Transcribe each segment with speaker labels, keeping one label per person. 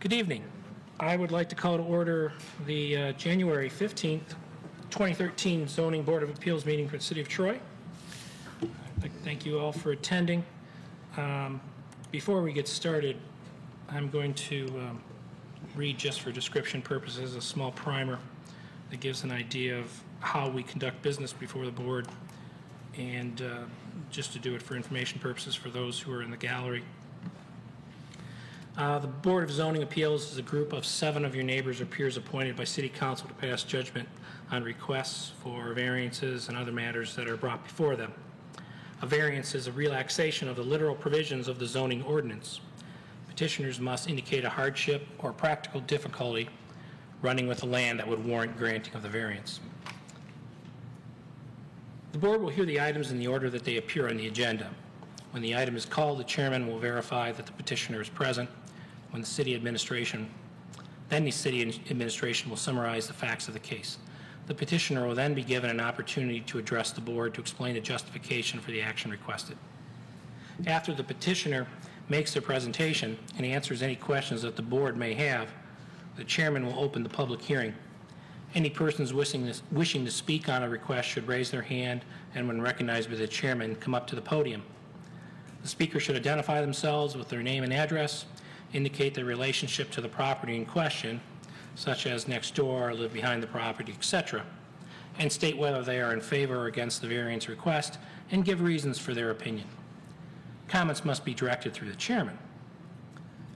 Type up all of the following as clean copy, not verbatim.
Speaker 1: Good evening. I would like to call to order the January 15th, 2013 Zoning Board of Appeals meeting for the City of Troy. I'd like to thank you all for attending. Before we get started, I'm going to read, just for description purposes, a small primer that gives an idea of how we conduct business before the board, and just to do it for information purposes for those who are in the gallery. The Board of Zoning Appeals is a group of 7 of your neighbors or peers appointed by City Council to pass judgment on requests for variances and other matters that are brought before them. A variance is a relaxation of the literal provisions of the zoning ordinance. Petitioners must indicate a hardship or practical difficulty running with the land that would warrant granting of the variance. The board will hear the items in the order that they appear on the agenda. When the item is called, the chairman will verify that the petitioner is present. When the city administration will summarize the facts of the case. The petitioner will then be given an opportunity to address the board to explain the justification for the action requested. After the petitioner makes their presentation and answers any questions that the board may have, the chairman will open the public hearing. Any persons wishing to speak on a request should raise their hand, and when recognized by the chairman, come up to the podium. The speaker should identify themselves with their name and address, indicate their relationship to the property in question, such as next door, live behind the property, etc., and state whether they are in favor or against the variance request, and give reasons for their opinion. Comments must be directed through the chairman.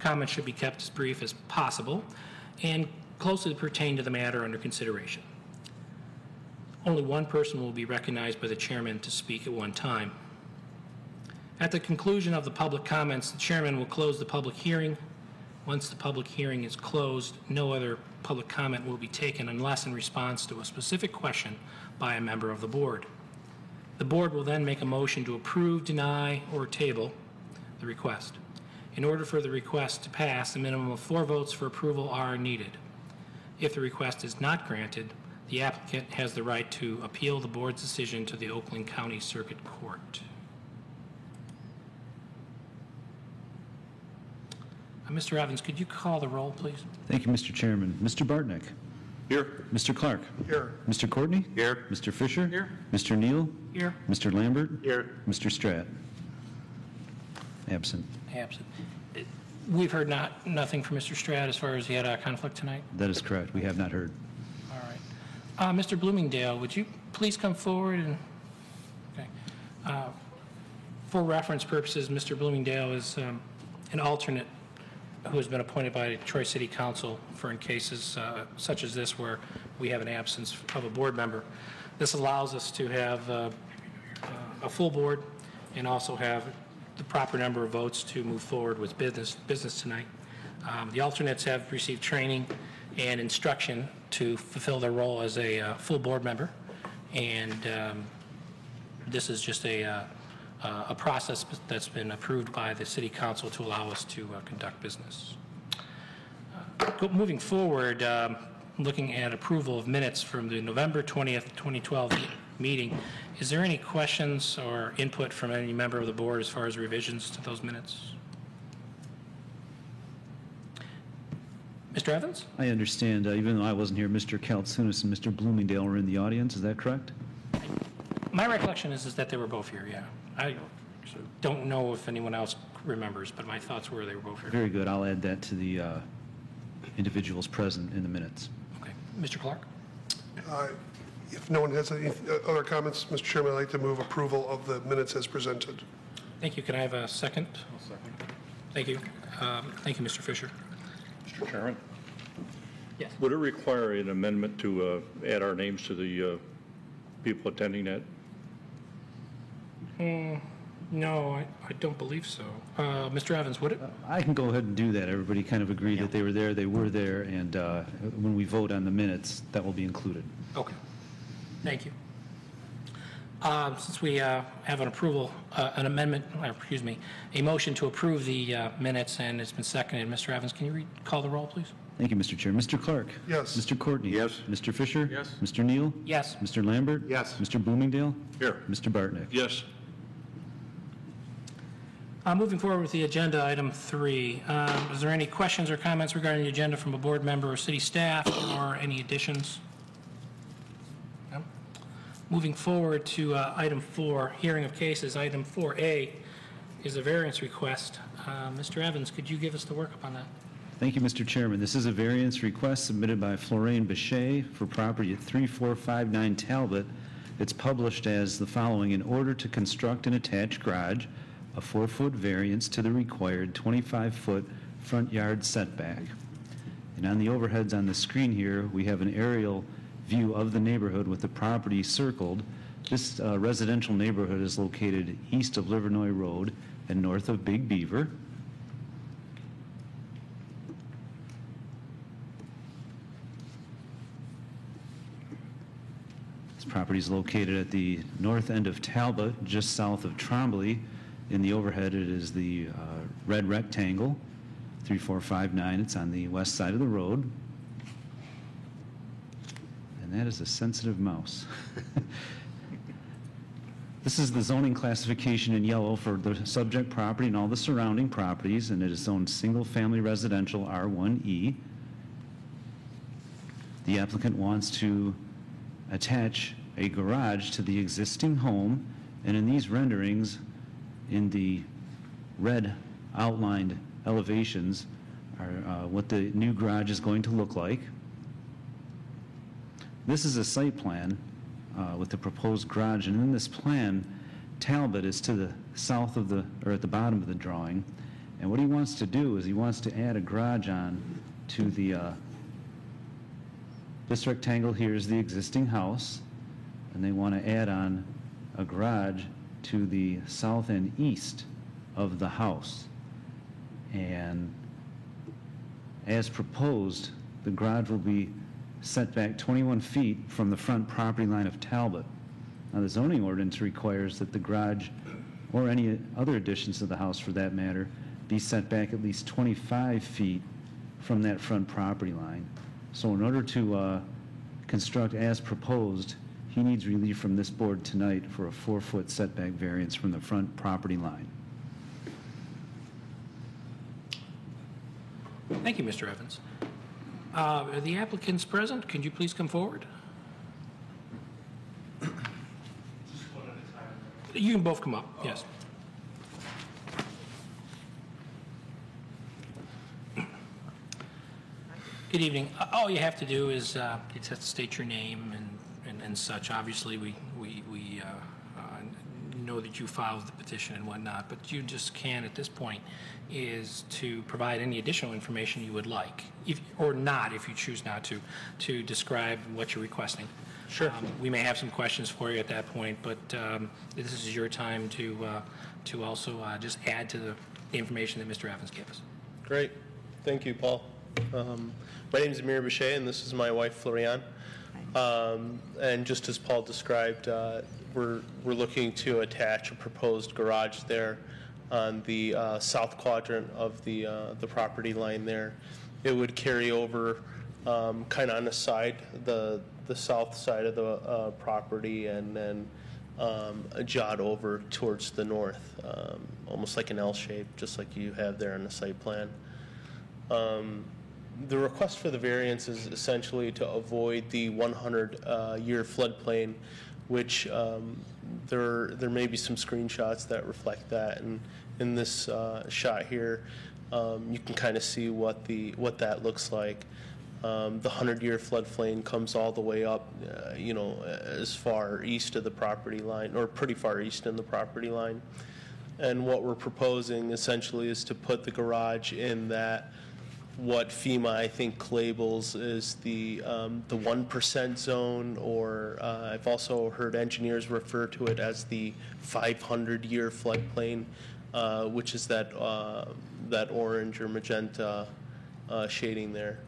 Speaker 1: Comments should be kept as brief as possible and closely pertain to the matter under consideration. Only one person will be recognized by the chairman to speak at one time. At the conclusion of the public comments, the chairman will close the public hearing. Once the public hearing is closed, no other public comment will be taken unless in response to a specific question by a member of the board. The board will then make a motion to approve, deny, or table the request. In order for the request to pass, a minimum of 4 votes for approval are needed. If the request is not granted, the applicant has the right to appeal the board's decision to the Oakland County Circuit Court. Mr. Evans, could you call the roll, please?
Speaker 2: Thank you, Mr. Chairman. Mr. Bartnick.
Speaker 3: Here.
Speaker 2: Mr. Clark.
Speaker 3: Here.
Speaker 2: Mr. Courtney.
Speaker 3: Here.
Speaker 2: Mr. Fisher.
Speaker 3: Here.
Speaker 2: Mr. Neal.
Speaker 1: Here.
Speaker 2: Mr. Lambert.
Speaker 3: Here.
Speaker 2: Mr. Stratt. Absent.
Speaker 1: Absent. We've heard nothing from Mr. Stratt as far as he had a conflict tonight?
Speaker 2: That is correct. We have not heard.
Speaker 1: All right. Mr. Bloomingdale, would you please come forward? Okay. For reference purposes, Mr. Bloomingdale is an alternate who has been appointed by Troy City Council for in cases such as this where we have an absence of a board member. This allows us to have a full board and also have the proper number of votes to move forward with business tonight. The alternates have received training and instruction to fulfill their role as a full board member, and this is just a process that's been approved by the City Council to allow us to conduct business. Moving forward, looking at approval of minutes from the November 20th, 2012 meeting, is there any questions or input from any member of the board as far as revisions to those minutes? Mr. Evans?
Speaker 2: I understand, even though I wasn't here, Mr. Kaltsunis and Mr. Bloomingdale were in the audience. Is that correct?
Speaker 1: My recollection is that they were both here, yeah. I don't know if anyone else remembers, but my thoughts were they were both here.
Speaker 2: Very good. I'll add that to the individuals present in the minutes.
Speaker 1: Okay. Mr. Clark?
Speaker 4: If no one has any other comments, Mr. Chairman, I'd like to move approval of the minutes as presented.
Speaker 1: Thank you. Can I have a second?
Speaker 3: I'll second.
Speaker 1: Thank you. Thank you, Mr. Fisher.
Speaker 3: Mr. Chairman?
Speaker 1: Yes.
Speaker 3: Would it require an amendment to add our names to the people attending that?
Speaker 1: No, I don't believe so. Mr. Evans, would it?
Speaker 2: I can go ahead and do that. Everybody kind of agreed that they were there, and when we vote on the minutes, that will be included.
Speaker 1: Okay. Thank you. Since we have an approval, an amendment, a motion to approve the minutes, and it's been seconded. Mr. Evans, can you call the roll, please?
Speaker 2: Thank you, Mr. Chair. Mr. Clark?
Speaker 4: Yes.
Speaker 2: Mr. Courtney?
Speaker 3: Yes.
Speaker 2: Mr. Fisher?
Speaker 3: Yes.
Speaker 2: Mr. Neal?
Speaker 1: Yes.
Speaker 2: Mr. Lambert?
Speaker 4: Yes.
Speaker 2: Mr. Bloomingdale?
Speaker 3: Here.
Speaker 2: Mr. Bartnick?
Speaker 3: Yes.
Speaker 1: Moving forward with the agenda, item 3. Is there any questions or comments regarding the agenda from a board member or city staff, or any additions? No? Moving forward to item 4, hearing of cases. Item 4A is a variance request. Mr. Evans, could you give us the workup on that?
Speaker 2: Thank you, Mr. Chairman. This is a variance request submitted by Florine Bechet for property at 3459 Talbot. It's published as the following: in order to construct an attached garage, a 4-foot variance to the required 25-foot front yard setback. And on the overheads on the screen here, we have an aerial view of the neighborhood with the property circled. This residential neighborhood is located east of Livernois Road and north of Big Beaver. Property is located at the north end of Talbot, just south of Trombley. In the overhead, it is the red rectangle, 3459. It's on the west side of the road. And that is a sensitive mouse. This is the zoning classification in yellow for the subject property and all the surrounding properties, and it is zoned single-family residential R1E. The applicant wants to attach a garage to the existing home, and in these renderings, in the red outlined elevations, are what the new garage is going to look like. This is a site plan with the proposed garage, and in this plan, Talbot is to the south of or at the bottom of the drawing, and what he wants to do is he wants to add a garage on to the this rectangle here is the existing house, and they want to add on a garage to the south and east of the house. And as proposed, the garage will be set back 21 feet from the front property line of Talbot. Now, the zoning ordinance requires that the garage, or any other additions to the house for that matter, be set back at least 25 feet from that front property line. So in order to construct as proposed, he needs relief from this board tonight for a 4-foot setback variance from the front property line.
Speaker 1: Thank you, Mr. Evans. Are the applicants present? Can you please come forward? You can both come up, yes. Good evening. All you have to do is you just have to state your name and such. Obviously, we know that you filed the petition and whatnot, but you just can at this point is to provide any additional information you would like, or not if you choose not to describe what you're requesting.
Speaker 5: Sure.
Speaker 1: We may have some questions for you at that point, but this is your time to also just add to the information that Mr. Evans gave us.
Speaker 5: Great. Thank you, Paul. My name is Amir Bechet, and this is my wife, Floriane. And just as Paul described, we're looking to attach a proposed garage there on the south quadrant of the property line there. It would carry over kind of on the side, the south side of the property, and then jot over towards the north, almost like an L shape, just like you have there on the site plan. The request for the variance is essentially to avoid the 100-year floodplain, which there may be some screenshots that reflect that. And in this shot here, you can kind of see what that looks like. The 100-year floodplain comes all the way up, as far east of the property line, or pretty far east in the property line. And what we're proposing essentially is to put the garage in that what FEMA, I think, labels is the 1% zone, or I've also heard engineers refer to it as the 500-year floodplain, which is that orange or magenta shading there.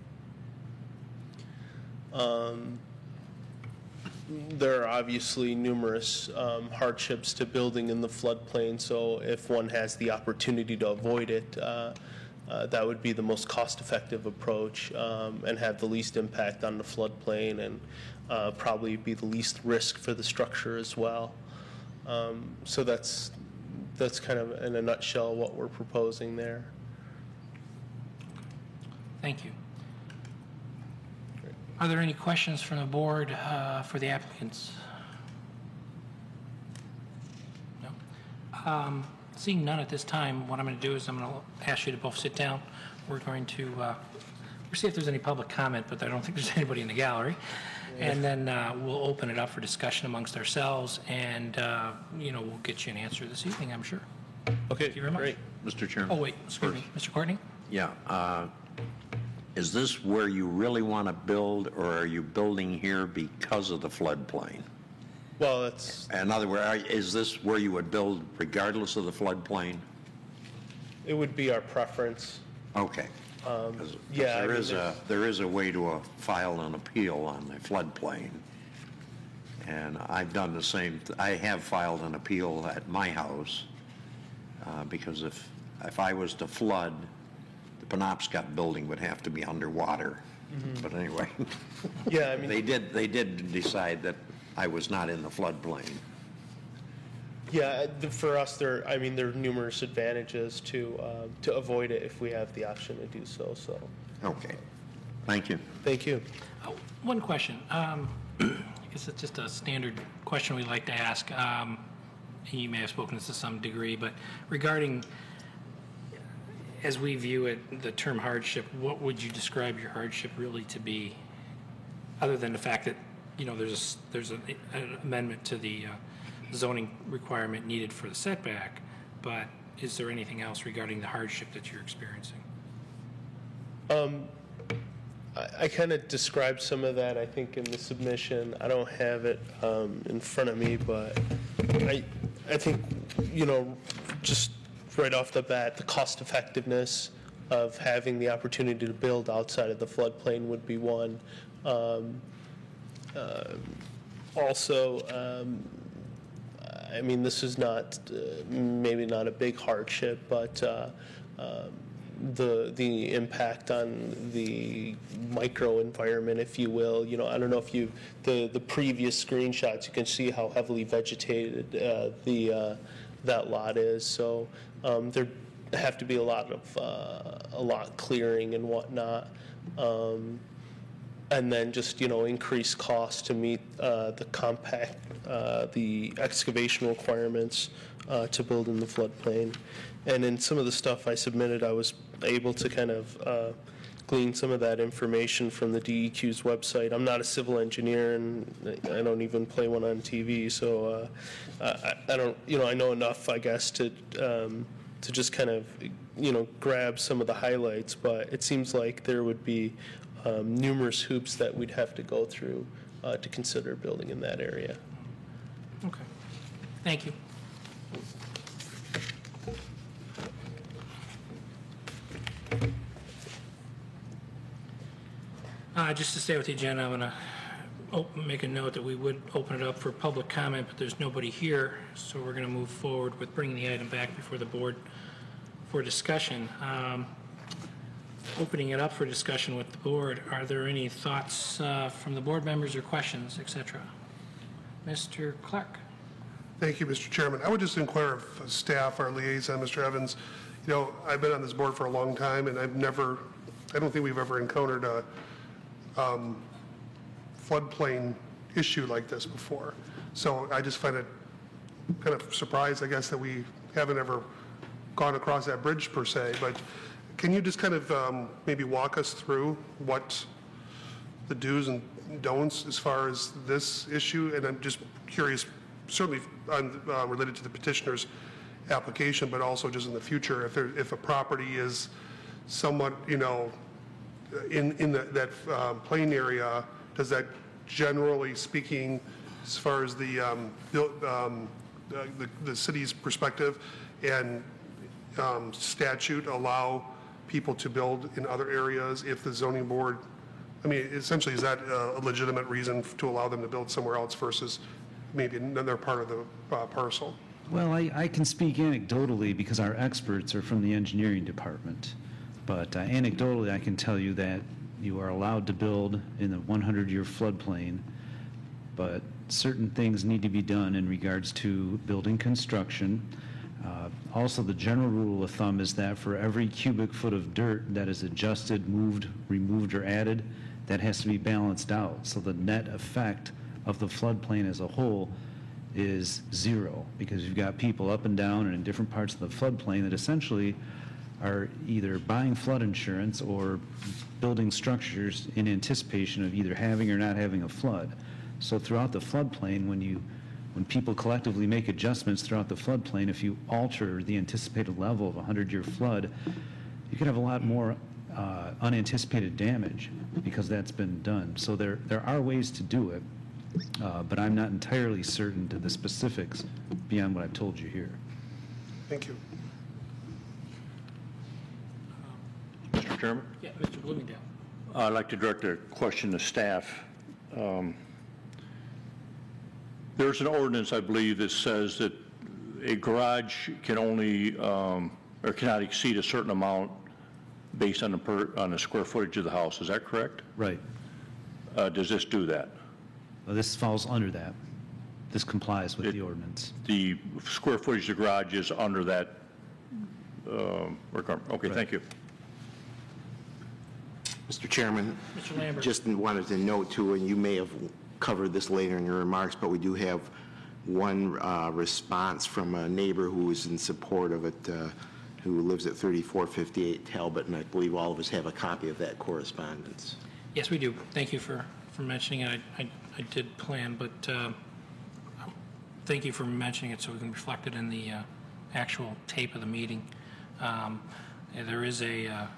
Speaker 5: There are obviously numerous hardships to building in the floodplain, so if one has the opportunity to avoid it, that would be the most cost-effective approach, and have the least impact on the floodplain, and probably be the least risk for the structure as well. So that's that's kind of in a nutshell what we're proposing there.
Speaker 1: Thank you. Are there any questions from the board for the applicants? No. Seeing none at this time, what I'm going to do is I'm going to ask you to both sit down. We're going to we'll see if there's any public comment, but I don't think there's anybody in the gallery. And then we'll open it up for discussion amongst ourselves, and we'll get you an answer this evening, I'm sure.
Speaker 5: Okay,
Speaker 1: Thank you very much.
Speaker 5: great.
Speaker 6: Mr. Chairman?
Speaker 1: Oh, wait, excuse me. Mr. Courtney?
Speaker 6: Yeah. Is this where you really want to build, or are you building here because of the floodplain?
Speaker 5: Well, that's,
Speaker 6: In other words, is this where you would build regardless of the floodplain?
Speaker 5: it would be our preference.
Speaker 6: Okay. 'Cause
Speaker 5: yeah, I mean,
Speaker 6: there is a way to file an appeal on the floodplain. And I've done the same. I have filed an appeal at my house because if I was to flood, the Penobscot building would have to be underwater. But anyway,
Speaker 5: Yeah, I mean,
Speaker 6: they did decide that I was not in the floodplain.
Speaker 5: yeah, for us, there are numerous advantages to avoid it if we have the option to do so. So,
Speaker 6: Okay. Thank you.
Speaker 5: thank you.
Speaker 1: Oh, one question. I guess it's just a standard question we like to ask. You may have spoken this to some degree, but regarding, as we view it, the term hardship, what would you describe your hardship really to be, other than the fact that, there's an amendment to the zoning requirement needed for the setback, but is there anything else regarding the hardship that you're experiencing?
Speaker 5: I kind of described some of that, I think, in the submission. I don't have it in front of me, but I think, just right off the bat, the cost effectiveness of having the opportunity to build outside of the floodplain would be one. Also, this is not, maybe not a big hardship, but the impact on the micro environment, if you will. I don't know if the previous screenshots, you can see how heavily vegetated that lot is. So there have to be a lot clearing and whatnot. And then just, increased cost to meet the excavation requirements to build in the floodplain. And in some of the stuff I submitted, I was able to kind of glean some of that information from the DEQ's website. I'm not a civil engineer, and I don't even play one on TV, so I don't, I know enough, I guess, to just kind of, grab some of the highlights. But it seems like there would be numerous hoops that we'd have to go through to consider building in that area.
Speaker 1: Okay. Thank you. Just to stay with the agenda, I'm going to make a note that we would open it up for public comment, but there's nobody here, so we're going to move forward with bringing the item back before the board for discussion. Opening it up for discussion with the board, are there any thoughts from the board members or questions, et cetera? Mr. Clark.
Speaker 4: Thank you, Mr. Chairman. I would just inquire of staff, our liaison, Mr. Evans. I've been on this board for a long time, and I don't think we've ever encountered a floodplain issue like this before. So I just find it kind of surprised, I guess, that we haven't ever gone across that bridge per se. But can you just kind of maybe walk us through what the do's and don'ts as far as this issue? And I'm just curious, certainly related to the petitioner's application, but also just in the future, if a property is somewhat, in that plain area, does that, generally speaking, as far as the city's perspective and statute, allow people to build in other areas if the zoning board, essentially, is that a legitimate reason to allow them to build somewhere else versus maybe another part of the parcel?
Speaker 2: Well, I can speak anecdotally because our experts are from the engineering department. But anecdotally, I can tell you that you are allowed to build in the 100-year floodplain, but certain things need to be done in regards to building construction. Also, the general rule of thumb is that for every cubic foot of dirt that is adjusted, moved, removed, or added, that has to be balanced out. So the net effect of the floodplain as a whole is zero, because you've got people up and down and in different parts of the floodplain that essentially are either buying flood insurance or building structures in anticipation of either having or not having a flood. So throughout the floodplain, when people collectively make adjustments throughout the floodplain, if you alter the anticipated level of a 100-year flood, you can have a lot more unanticipated damage because that's been done. So there are ways to do it, but I'm not entirely certain to the specifics beyond what I've told you here.
Speaker 4: Thank you.
Speaker 3: Mr. Chairman?
Speaker 1: Yeah, Mr. Bloomingdale.
Speaker 3: I'd like to direct a question to staff. There's an ordinance, I believe, that says that a garage can only, or cannot exceed a certain amount based on the square footage of the house. Is that correct?
Speaker 2: Right.
Speaker 3: Does this do that?
Speaker 2: Well, this falls under that. This complies with the ordinance.
Speaker 3: The square footage of the garage is under that requirement. Okay, thank you.
Speaker 7: Mr. Chairman,
Speaker 1: Mr. Lambert.
Speaker 7: just wanted to note too, and you may have covered this later in your remarks, but we do have one response from a neighbor who is in support of it, who lives at 3458 Talbot, and I believe all of us have a copy of that correspondence.
Speaker 1: Yes, we do. Thank you for mentioning it. I did plan, but thank you for mentioning it so we can reflect it in the actual tape of the meeting. There is a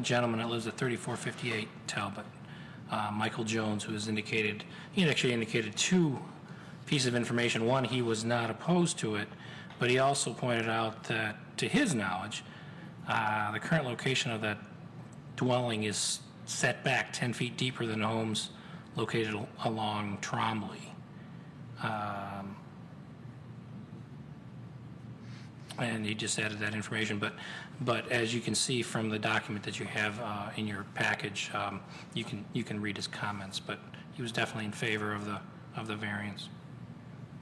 Speaker 1: gentleman that lives at 3458 Talbot, Michael Jones, who has indicated, he actually indicated two pieces of information. One, he was not opposed to it, but he also pointed out that, to his knowledge, the current location of that dwelling is set back 10 feet deeper than homes located along Trombley. And he just added that information, but as you can see from the document that you have in your package, you can read his comments, but he was definitely in favor of the variance.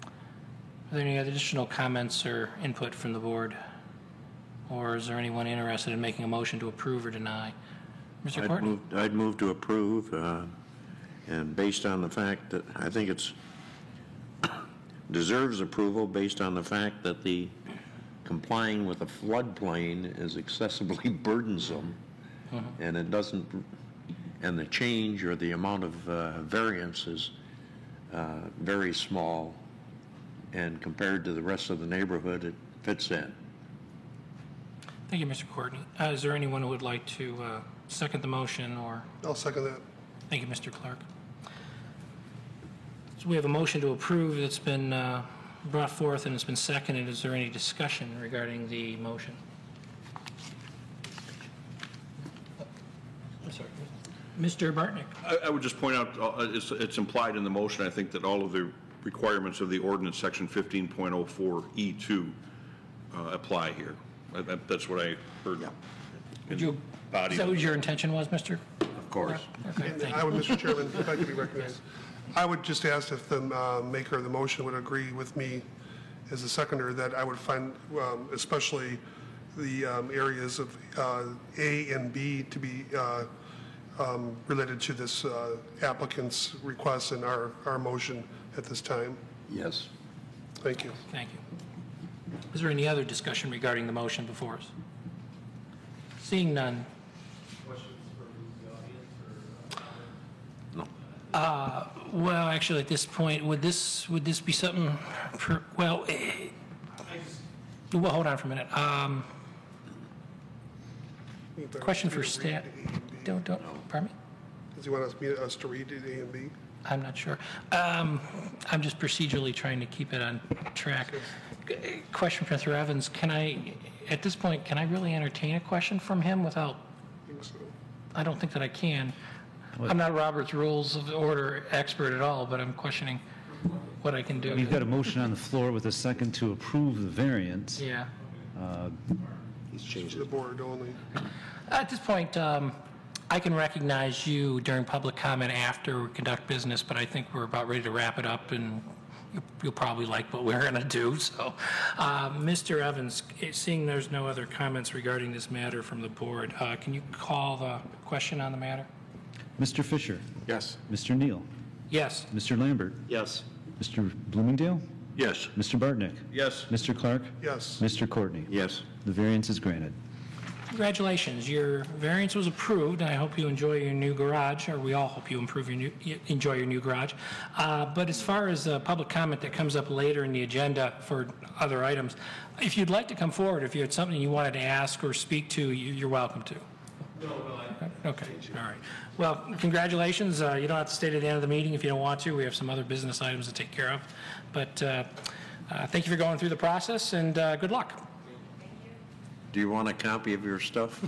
Speaker 1: Are there any additional comments or input from the board? Or is there anyone interested in making a motion to approve or deny? Mr. Courtney?
Speaker 6: I'd move to approve, and based on the fact that I think it's deserves approval based on the fact that the complying with a floodplain is excessively burdensome, and it doesn't, and the change or the amount of variance is very small, and compared to the rest of the neighborhood, it fits in.
Speaker 1: Thank you, Mr. Courtney. Is there anyone who would like to second the motion, or?
Speaker 4: I'll second that.
Speaker 1: Thank you, Mr. Clerk. So we have a motion to approve that's been brought forth and it's been seconded. Is there any discussion regarding the motion? I'm sorry. Mr. Bartnick.
Speaker 8: I would just point out, it's implied in the motion, I think, that all of the requirements of the ordinance, section 15.04E2, apply here. That's what I heard.
Speaker 7: Yeah.
Speaker 1: Is that what your intention was, Mr.?
Speaker 6: Of course.
Speaker 1: Okay,
Speaker 4: And
Speaker 1: thank
Speaker 4: I
Speaker 1: you.
Speaker 4: would, Mr. Chairman, if I could be recognized, I would just ask if the maker of the motion would agree with me as a seconder that I would find especially the areas of A and B to be related to this applicant's request and our motion at this time.
Speaker 6: Yes.
Speaker 4: Thank you.
Speaker 1: Thank you. Is there any other discussion regarding the motion before us? Seeing none.
Speaker 6: No.
Speaker 1: Well, actually, at this point, would this be something? Well, hold on for a minute. Question for staff. Don't. Pardon me.
Speaker 4: Does he want us to read A and B?
Speaker 1: I'm not sure. I'm just procedurally trying to keep it on track. Question for Mr. Evans. At this point, can I really entertain a question from him without?
Speaker 4: I think so.
Speaker 1: I don't think that I can. I'm not Robert's Rules of Order expert at all, but I'm questioning what I can do.
Speaker 2: We've got a motion on the floor with a second to approve the variance.
Speaker 1: Yeah.
Speaker 7: He's changed
Speaker 4: The
Speaker 7: it.
Speaker 4: board only.
Speaker 1: At this point, I can recognize you during public comment after we conduct business, but I think we're about ready to wrap it up, and you'll probably like what we're going to do. So, Mr. Evans, seeing there's no other comments regarding this matter from the board, can you call the question on the matter?
Speaker 2: Mr. Fisher?
Speaker 7: Yes.
Speaker 2: Mr. Neal?
Speaker 1: Yes.
Speaker 2: Mr. Lambert?
Speaker 7: Yes.
Speaker 2: Mr. Bloomingdale?
Speaker 3: Yes.
Speaker 2: Mr. Bartnick?
Speaker 8: Yes.
Speaker 2: Mr. Clark?
Speaker 4: Yes.
Speaker 2: Mr. Courtney?
Speaker 6: Yes.
Speaker 2: The variance is granted.
Speaker 1: Congratulations, your variance was approved, and I hope you enjoy your new garage, or we all hope you enjoy your new garage. But as far as public comment that comes up later in the agenda for other items, if you'd like to come forward, if you had something you wanted to ask or speak to, you're welcome to. Okay, all right. Well, congratulations. You don't have to stay to the end of the meeting if you don't want to. We have some other business items to take care of. But thank you for going through the process, and good luck.
Speaker 6: Do you want a copy of your stuff?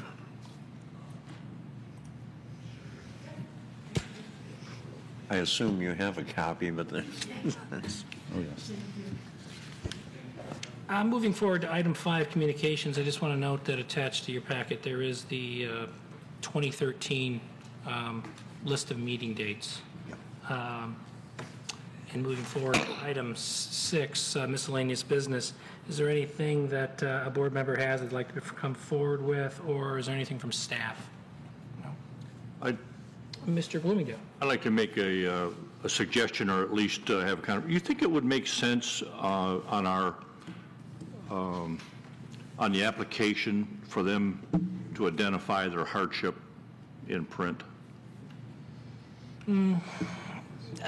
Speaker 6: I assume you have a copy, but that's...
Speaker 2: Oh, yes.
Speaker 1: Moving forward to item 5, communications, I just want to note that attached to your packet, there is the 2013 list of meeting dates. And moving forward, item 6, miscellaneous business. Is there anything that a board member has that'd like to come forward with, or is there anything from staff? No? Mr. Bloomingdale.
Speaker 3: I'd like to make a suggestion, or at least have a kind of, you think it would make sense on our, on the application for them to identify their hardship in print?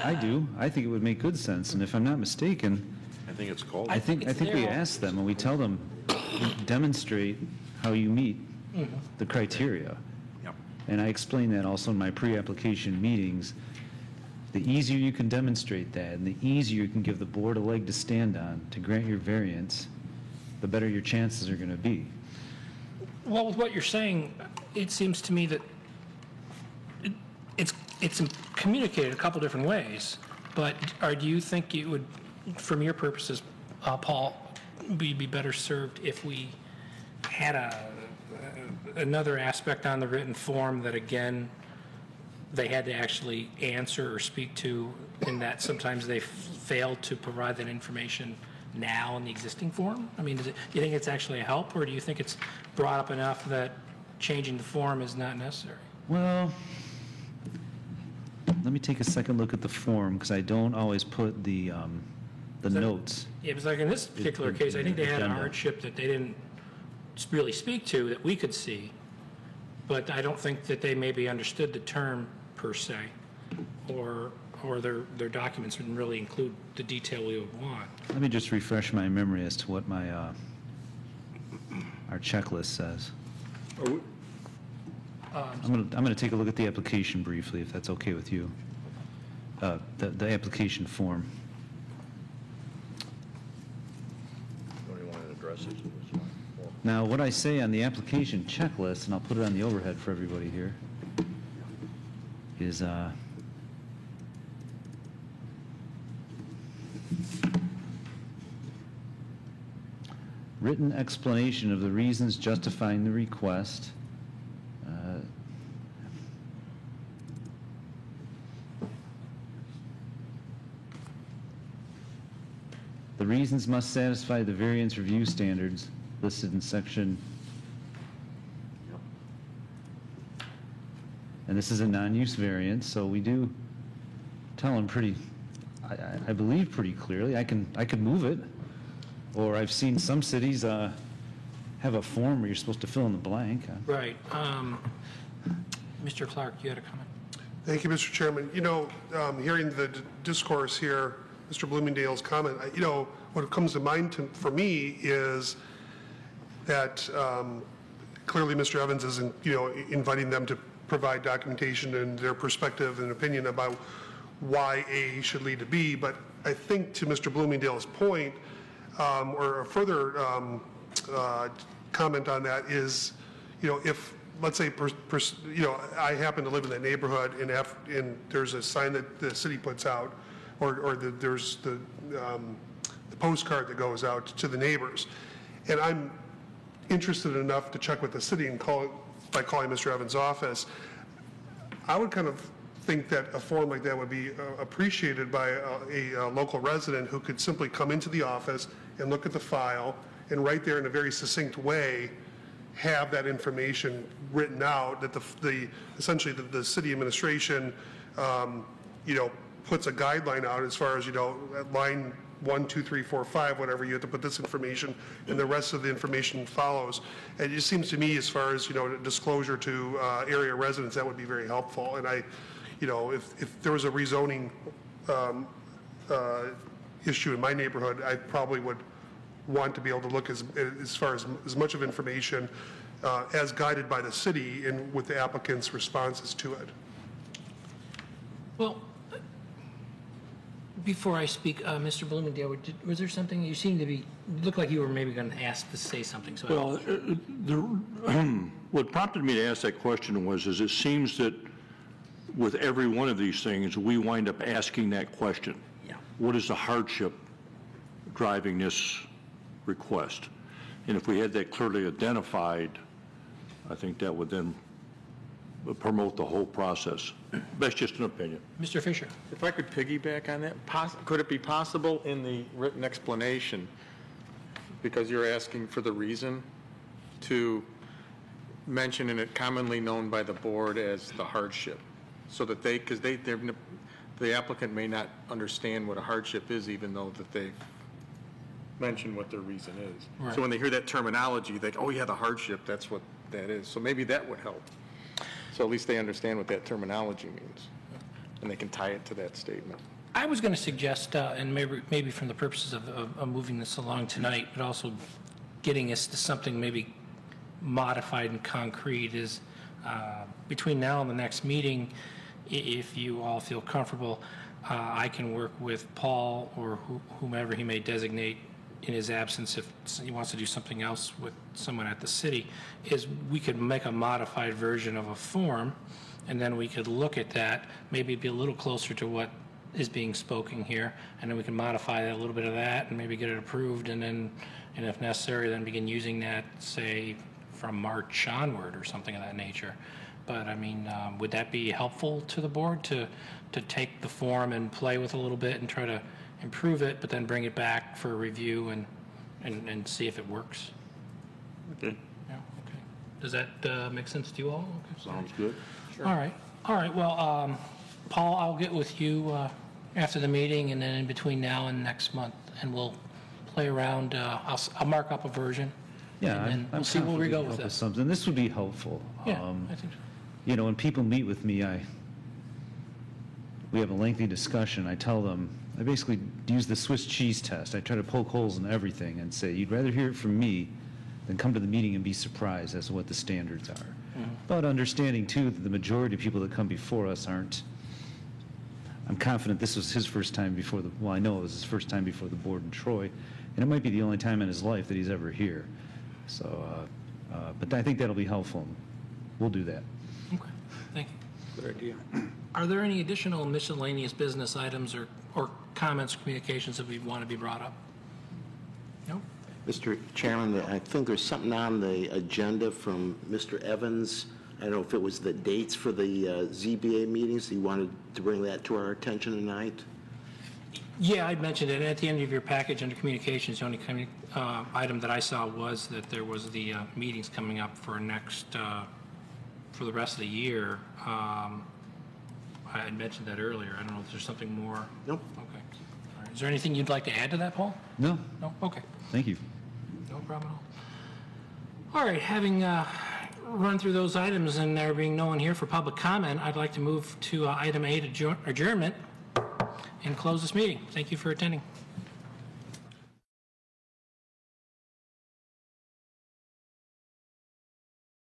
Speaker 2: I do. I think it would make good sense, and if I'm not mistaken,
Speaker 6: I think it's called.
Speaker 2: I think we ask them, and we tell them, demonstrate how you meet the criteria.
Speaker 6: Yep.
Speaker 2: And I explain that also in my pre-application meetings. The easier you can demonstrate that, and the easier you can give the board a leg to stand on to grant your variance, the better your chances are going to be.
Speaker 1: Well, with what you're saying, it seems to me that it's communicated a couple different ways, but do you think it would, from your purposes, Paul, be better served if we had another aspect on the written form that, again, they had to actually answer or speak to, in that sometimes they failed to provide that information now in the existing form? I mean, do you think it's actually a help, or do you think it's brought up enough that changing the form is not necessary?
Speaker 2: Well, let me take a second look at the form, because I don't always put the notes.
Speaker 1: Yeah, it was like in this particular case, I think they had a
Speaker 2: Agenda.
Speaker 1: hardship that they didn't really speak to that we could see, but I don't think that they maybe understood the term per se, or their documents didn't really include the detail we would want.
Speaker 2: Let me just refresh my memory as to what my our checklist says. I'm going to take a look at the application briefly, if that's okay with you. The application form.
Speaker 3: Don't you want to address it?
Speaker 2: Now, what I say on the application checklist, and I'll put it on the overhead for everybody here, is written explanation of the reasons justifying the request. The reasons must satisfy the variance review standards listed in section. And this is a non-use variance, so we do tell them I believe pretty clearly. I could move it, or I've seen some cities have a form where you're supposed to fill in the blank.
Speaker 1: Right. Mr. Clark, you had a comment?
Speaker 4: Thank you, Mr. Chairman. You know, hearing the discourse here, Mr. Bloomingdale's comment, you know, what comes to mind for me is that clearly Mr. Evans is, inviting them to provide documentation and their perspective and opinion about why A should lead to B. But I think to Mr. Bloomingdale's point, or a further comment on that is, if, let's say, I happen to live in that neighborhood and there's a sign that the city puts out, or there's the postcard that goes out to the neighbors, and I'm interested enough to check with the city and by calling Mr. Evans' office, I would kind of think that a form like that would be appreciated by a local resident who could simply come into the office and look at the file and right there in a very succinct way have that information written out, that essentially the city administration, puts a guideline out as far as, at line 1, 2, 3, 4, 5, whatever, you have to put this information, and the rest of the information follows. And it just seems to me, as far as, disclosure to area residents, that would be very helpful. And if there was a rezoning issue in my neighborhood, I probably would want to be able to look as far as much of information as guided by the city and with the applicant's responses to it.
Speaker 1: Well, before I speak, Mr. Bloomingdale, was there something, you seemed to be, looked like you were maybe going to ask to say something. So
Speaker 3: Well, what prompted me to ask that question was, it seems that with every one of these things, we wind up asking that question.
Speaker 1: Yeah.
Speaker 3: What is the hardship driving this request? And if we had that clearly identified, I think that would then promote the whole process. That's just an opinion.
Speaker 1: Mr. Fisher.
Speaker 9: If I could piggyback on that, could it be possible in the written explanation, because you're asking for the reason, to mention in it commonly known by the board as the hardship, so that because the applicant may not understand what a hardship is, even though that they've mentioned what their reason is.
Speaker 1: Right.
Speaker 9: So when they hear that terminology, they think, oh yeah, the hardship, that's what that is. So maybe that would help. So at least they understand what that terminology means, and they can tie it to that statement.
Speaker 1: I was going to suggest, and maybe from the purposes of moving this along tonight, but also getting us to something maybe modified and concrete, is between now and the next meeting, if you all feel comfortable, I can work with Paul or whomever he may designate in his absence, if he wants to do something else with someone at the city, is we could make a modified version of a form, and then we could look at that, maybe be a little closer to what is being spoken here, and then we can modify a little bit of that and maybe get it approved, and if necessary, then begin using that, say, from March onward or something of that nature. But I mean, would that be helpful to the board to take the form and play with a little bit and try to improve it, but then bring it back for review and see if it works?
Speaker 3: Okay.
Speaker 1: Yeah, okay. Does that make sense to you all? Okay.
Speaker 3: Sounds good.
Speaker 1: All right, well, Paul, I'll get with you after the meeting and then in between now and next month, and we'll play around. I'll mark up a version.
Speaker 2: Yeah,
Speaker 1: and then
Speaker 2: I'm
Speaker 1: we'll see where we go
Speaker 2: confident
Speaker 1: with
Speaker 2: help
Speaker 1: this.
Speaker 2: something. This would be helpful.
Speaker 1: Yeah, I think so.
Speaker 2: When people meet with me, we have a lengthy discussion. I tell them, I basically use the Swiss cheese test. I try to poke holes in everything and say, you'd rather hear it from me than come to the meeting and be surprised as to what the standards are.
Speaker 1: Mm-hmm.
Speaker 2: But understanding, too, that the majority of people that come before us aren't. I'm confident this was his first time before I know it was his first time before the board in Troy, and it might be the only time in his life that he's ever here. So, but I think that'll be helpful. We'll do that.
Speaker 1: Okay, thank you.
Speaker 9: Good idea.
Speaker 1: Are there any additional miscellaneous business items or comments, communications that we want to be brought up? No?
Speaker 7: Mr. Chairman, I think there's something on the agenda from Mr. Evans. I don't know if it was the dates for the ZBA meetings. He wanted to bring that to our attention tonight.
Speaker 1: Yeah, I mentioned it. At the end of your package under communications, the only item that I saw was that there was the meetings coming up for for the rest of the year. I had mentioned that earlier. I don't know if there's something more.
Speaker 7: Nope.
Speaker 1: Okay. All right. Is there anything you'd like to add to that, Paul?
Speaker 2: No,
Speaker 1: No? Okay.
Speaker 2: thank you.
Speaker 1: No problem at all. All right, having run through those items and there being no one here for public comment, I'd like to move to item 8, adjournment, and close this meeting. Thank you for attending.